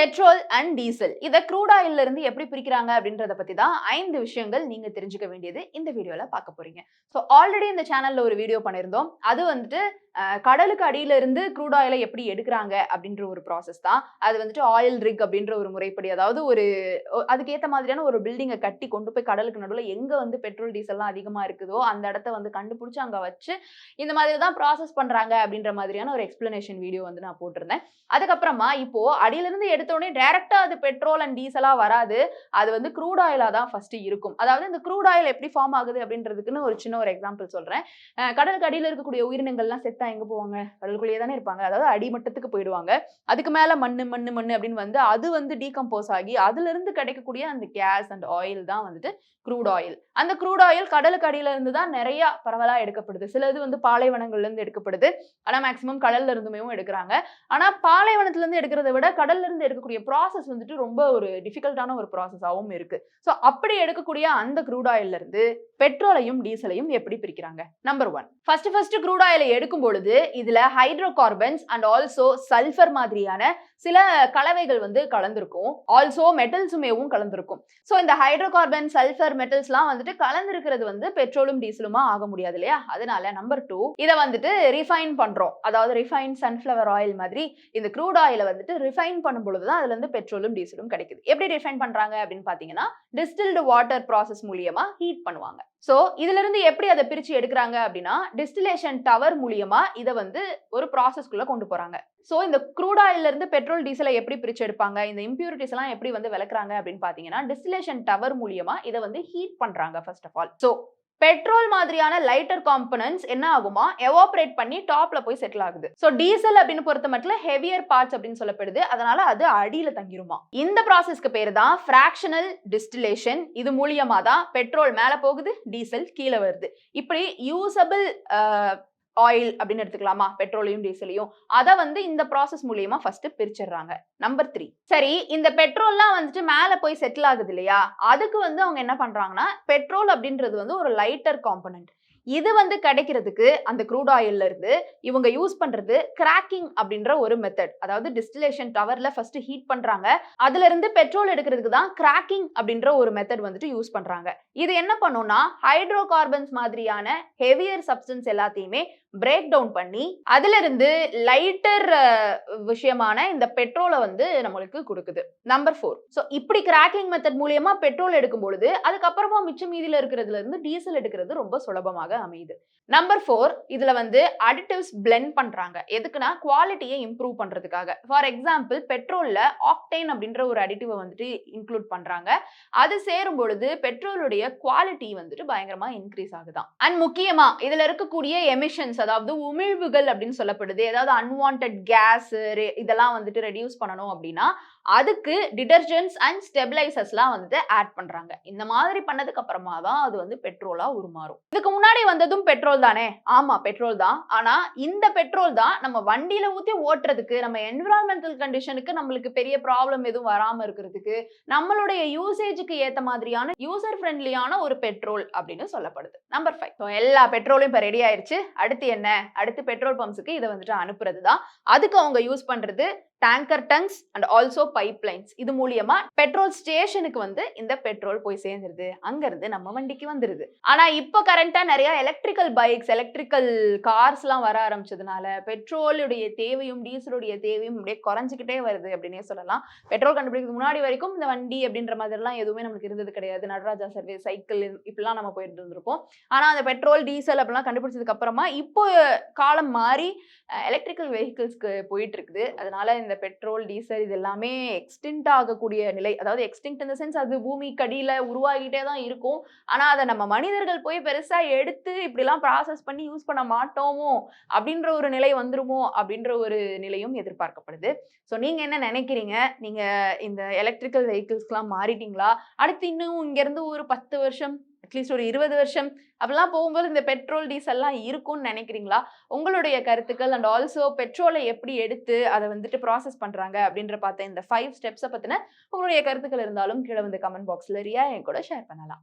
Petrol and diesel இத crude ஆயில்ல இருந்து எப்படி பிரிக்கிறாங்க அப்படின்றத பத்தி தான் 5 விஷயங்கள் நீங்க தெரிஞ்சுக்க வேண்டியது இந்த வீடியோல பார்க்க போறீங்க. சோ ஆல்ரெடி இந்த சேனல்ல ஒரு வீடியோ பண்ணியிருந்தோம். அது வந்துட்டு கடலுக்கு அடியில இருந்து க்ரூட் ஆயிலை எப்படி எடுக்கிறாங்க அப்படின்ற ஒரு ப்ராசஸ் தான். அது வந்துட்டு ஆயில் ரிக் அப்படின்ற ஒரு முறைப்படி, அதாவது ஒரு அதுக்கேத்த மாதிரியான ஒரு பில்டிங்கை கட்டி கொண்டு போய் கடலுக்கு நடுவுல எங்க வந்து பெட்ரோல் டீசல்லாம் அதிகமா இருக்குதோ அந்த இடத்த வந்து கண்டுபிடிச்சு அங்க வச்சு இந்த மாதிரி தான் ப்ராசஸ் பண்றாங்க அப்படின்ற மாதிரியான ஒரு எக்ஸ்பிளனேஷன் வீடியோ வந்து நான் போட்டிருந்தேன். அதுக்கப்புறமா இப்போ அடியில இருந்து எடுத்த உடனே டைரக்டா அது பெட்ரோல் அண்ட் டீசலா வராது. அது வந்து க்ரூட் ஆயிலா தான் ஃபர்ஸ்ட் இருக்கும். அதாவது இந்த க்ரூட் ஆயில் எப்படி ஃபார்ம் ஆகுது அப்படின்றதுக்குன்னு ஒரு சின்ன ஒரு எக்ஸாம்பிள் சொல்றேன். கடலுக்கு அடியில இருக்கக்கூடிய உயிரினங்கள்லாம் செத்தா எங்க போவாங்க? கடலுக்குள்ளேயே தானே இருப்பாங்க. அதாவது அடிமட்டத்துக்கு போயிடுவாங்க. அதுக்கு மேல மண்ணு மண்ணு மண்ணு அப்படின்னு வந்து அது வந்து டீகம்போஸ் ஆகி அதுல இருந்து கிடைக்கக்கூடிய அந்த கேஸ் அண்ட் ஆயில் தான் வந்துட்டு க்ரூட் ஆயில். அந்த க்ரூட் ஆயில் கடலுக்கு அடியில இருந்து தான் நிறைய பரவலா எடுக்கப்படுது. சிலது வந்து பாலைவனங்கள்ல இருந்து எடுக்கப்படுது. ஆனா மேக்சிமம் கடல்ல இருந்துமே எடுக்கிறாங்க. ஆனா பாலைவனத்துல இருந்து எடுக்கிறத விட கடல்ல இருந்து எடுக்கக்கூடிய ப்ராசஸ் வந்துட்டு ரொம்ப ஒரு டிஃபிகல்ட்டான ஒரு ப்ராசஸாவும் இருக்கு. சோ அப்படி எடுக்கக்கூடிய அந்த க்ரூட் ஆயில்ல இருந்து பெட்ரோலையும் டீசலையும் எப்படி பிரிக்கிறாங்க? நம்பர் 1, ஃபர்ஸ்ட் க்ரூட் ஆயிலை எடுக்கும் பொழுது இதுல hydro carbons and also sulphur மாதிரியான சில கலவைகள் வந்து கலந்திருக்கும். ஆல்சோ மெட்டல்ஸுமேவும் கலந்திருக்கும். சோ இந்த ஹைட்ரோ கார்பன், சல்ஃபர், மெட்டல்ஸ்லாம் வந்துட்டு கலந்திருக்கிறது வந்து பெட்ரோலும் டீசலுமா ஆக முடியாது இல்லையா? அதனால நம்பர் 2, இத வந்துட்டு ரிஃபைன் பண்றோம். அதாவது ரிஃபைன் சன்ஃப்ளவர் ஆயில் மாதிரி இந்த க்ரூட் ஆயிலை வந்துட்டு ரிஃபைன் பண்ணும் பொழுதுதான் அதுல இருந்து பெட்ரோலும் டீசலும் கிடைக்குது. எப்படி ரிஃபைன் பண்றாங்க அப்படின்னு பாத்தீங்கன்னா டிஸ்டில்டு வாட்டர் ப்ராசஸ் மூலியமா ஹீட் பண்ணுவாங்க. சோ இதுல இருந்து எப்படி அதை பிரிச்சு எடுக்கிறாங்க அப்படின்னா டிஸ்டிலேஷன் டவர் மூலியமா இதை வந்து ஒரு ப்ராசஸ்க்குள்ள கொண்டு போறாங்க. சோ இந்த க்ரூட் ஆயில்ல இருந்து பெட்ரோல் டீசலை எப்படி பிரிச்சு எடுப்பாங்க, இந்த இம்பியூரிட்டிஸ் எல்லாம் எப்படி வந்து விளக்குறாங்க அப்படின்னு பாத்தீங்கன்னா டிஸ்டிலேஷன் டவர் மூலியமா இதை வந்து ஹீட் பண்றாங்க first of all. So petrol மாதிரியான லைட்டர் காம்பனன்ட்ஸ் என்ன ஆகுமா, எவாபரேட் பண்ணி டாப்ல போய் செட்டில் ஆகுது. சோ டீசல் அப்படின்னு பொறுத்த மட்டும் ஹெவியர் பார்ட்ஸ் அப்படின்னு சொல்லப்படுது. அதனால அது அடியில தங்கிருமா. இந்த ப்ராசஸ்க்கு பேரு தான் ஃபிராக்ஷனல் டிஸ்டிலேஷன். இது மூலியமா தான் பெட்ரோல் மேல போகுது, டீசல் கீழே வருது. இப்படி யூசபிள் ஆயில் அப்படின்னு எடுத்துக்கலாமா, பெட்ரோலையும் டீசலையும், அத வந்து இந்த ப்ராசஸ் மூலியமா ஃபர்ஸ்ட் பிரிச்சிடுறாங்க. நம்பர் 3, சரி இந்த பெட்ரோல்லாம் வந்துட்டு மேல போய் செட்டில் ஆகுது இல்லையா, அதுக்கு வந்து அவங்க என்ன பண்றாங்கன்னா பெட்ரோல் அப்படின்றது வந்து ஒரு லைட்டர் காம்பனன்ட். இது வந்து கிடைக்கிறதுக்கு அந்த க்ரூட் ஆயில்ல இருந்து இவங்க யூஸ் பண்றது கிராக்கிங் அப்படின்ற ஒரு மெத்தட். அதாவது டிஸ்டிலேஷன் டவர்ல ஃபர்ஸ்ட் ஹீட் பண்றாங்க. அதுல இருந்து பெட்ரோல் எடுக்கிறதுக்கு தான் கிராக்கிங் அப்படின்ற ஒரு மெத்தட் வந்துட்டு யூஸ் பண்றாங்க. இது என்ன பண்ணும்னா ஹைட்ரோ கார்பன்ஸ் மாதிரியான ஹெவியர் சப்ஸ்டன்ஸ் எல்லாத்தையுமே பிரேக் டவுன் பண்ணி அதுல இருந்து லைட்டர் விஷயமான இந்த பெட்ரோலை வந்து நம்மளுக்கு கொடுக்குது. நம்பர் 4, சோ இப்படி கிராக்கிங் மெத்தட் மூலியமா பெட்ரோல் எடுக்கும் பொழுது அதுக்கப்புறமா மிச்சம் மீதியில இருக்கிறதுல இருந்து டீசல் எடுக்கிறது ரொம்ப சுலபமாக அமையுது. நம்பர் 4, இதுல வந்து அடிட்டிவ்ஸ் பிளெண்ட் பண்றாங்க. எதுக்குன்னா குவாலிட்டியை இம்ப்ரூவ் பண்றதுக்காக. ஃபார் எக்ஸாம்பிள் பெட்ரோல்ல ஆக்டேன் அப்படின்ற ஒரு அடிட்டிவ் வந்துட்டு இன்க்ளூட் பண்றாங்க. அது சேரும் பொழுது பெட்ரோலுடைய குவாலிட்டி வந்துட்டு பயங்கரமா இன்க்ரீஸ் ஆகுதான். அண்ட் முக்கியமா இதுல இருக்கக்கூடிய எமிஷன்ஸ், அதாவது உமிழ்வுகள் அப்படின்னு சொல்லப்படுது, ஏதாவது அன்வான்டட் கேஸ் இதெல்லாம் வந்துட்டு ரெடியூஸ் பண்ணணும் அப்படின்னா அதுக்கு டிடர்ஜென்ட்ஸ் அண்ட் ஸ்டெபிலைசர்ஸ்லாம் வந்துட்டு ஆட் பண்றாங்க. இந்த மாதிரி பண்ணதுக்கு அப்புறமா தான் அது வந்து பெட்ரோலா உருமாறும். இதுக்கு முன்னாடி வந்ததும் பெட்ரோல் தானே? ஆமா பெட்ரோல் தான். ஆனா இந்த பெட்ரோல் தான் நம்ம வண்டியில ஊத்தி ஓட்டுறதுக்கு, நம்ம என்விரான்மெண்டல் கண்டிஷனுக்கு நம்மளுக்கு பெரிய ப்ராப்ளம் எதுவும் வராம இருக்கிறதுக்கு, நம்மளுடைய யூசேஜுக்கு ஏத்த மாதிரியான யூசர் ஃப்ரெண்ட்லியான ஒரு பெட்ரோல் அப்படின்னு சொல்லப்படுது. நம்பர் 5, எல்லா பெட்ரோலும் இப்ப ரெடி ஆயிருச்சு. அடுத்து என்ன? அடுத்து பெட்ரோல் பம்ப்ஸுக்கு இதை வந்துட்டு அனுப்புறது தான். அதுக்கு அவங்க யூஸ் பண்றது tanker thanks and also pipelines. இது மூலியமா பெட்ரோல் ஸ்டேஷனுக்கு வந்து இந்த பெட்ரோல் போய் சேர்ந்துருது. அங்க இருந்து நம்ம வண்டிக்கு வந்துருது. ஆனா இப்ப கரண்டா நிறைய எலக்ட்ரிக்கல் பைக்ஸ், எலக்ட்ரிக்கல் கார்ஸ் எல்லாம் வர ஆரம்பிச்சதுனால பெட்ரோலுடைய தேவையும் டீசலுடைய தேவையும் அப்படியே குறைஞ்சிக்கிட்டே வருது அப்படின்னே சொல்லலாம். பெட்ரோல் கண்டுபிடிக்கிறதுக்கு முன்னாடி வரைக்கும் இந்த வண்டி அப்படின்ற மாதிரி எல்லாம் எதுவுமே நமக்கு இருந்தது கிடையாது. நடராஜா சர்வீஸ், சைக்கிள் இப்படிலாம் நம்ம போயிட்டு இருந்திருப்போம். ஆனா அந்த பெட்ரோல் டீசல் அப்படிலாம் கண்டுபிடிச்சதுக்கு அப்புறமா இப்போ காலம் மாறி எலக்ட்ரிக்கல் வெஹிக்கிள்ஸ்க்கு போயிட்டு இருக்குது. அதனால இந்த பெட்ரோல் டீசல் இது எல்லாமே எக்ஸ்டிங்க்ட் ஆகக்கூடிய நிலை. அதாவது எக்ஸ்டிங்க்ட் இன் தி சென்ஸ் அது பூமிக்கு அடியில உருவாகிட்டே தான் இருக்கும். ஆனா அதை நம்ம மனிதர்கள் போய் பெருசா எடுத்து இப்படிலாம் ப்ராசஸ் பண்ணி யூஸ் பண்ண மாட்டோமோ அப்படின்ற ஒரு நிலை வந்துருமோ அப்படின்ற ஒரு நிலையும் எதிர்பார்க்கப்படுது. ஸோ நீங்க என்ன நினைக்கிறீங்க? நீங்க இந்த எலக்ட்ரிக்கல் வெஹிக்கிள்ஸ்க்குலாம் மாறிட்டீங்களா? அடுத்து இன்னும் இங்க இருந்து ஒரு 10 வருஷம், அட்லீஸ்ட் ஒரு 20 வருஷம் அப்படிலாம் போகும்போது இந்த பெட்ரோல் டீசல்லாம் இருக்கும்னு நினைக்கிறீங்களா? உங்களுடைய கருத்துக்கள் அண்ட் ஆல்சோ பெட்ரோலை எப்படி எடுத்து அதை வந்துட்டு ப்ராசஸ் பண்றாங்க அப்படின்ற பார்த்த இந்த 5 ஸ்டெப்ஸை பத்தின உங்களுடைய கருத்துக்கள் இருந்தாலும் கீழே வந்து கமெண்ட் பாக்ஸ்ல ரியா என் கூட ஷேர் பண்ணலாம்.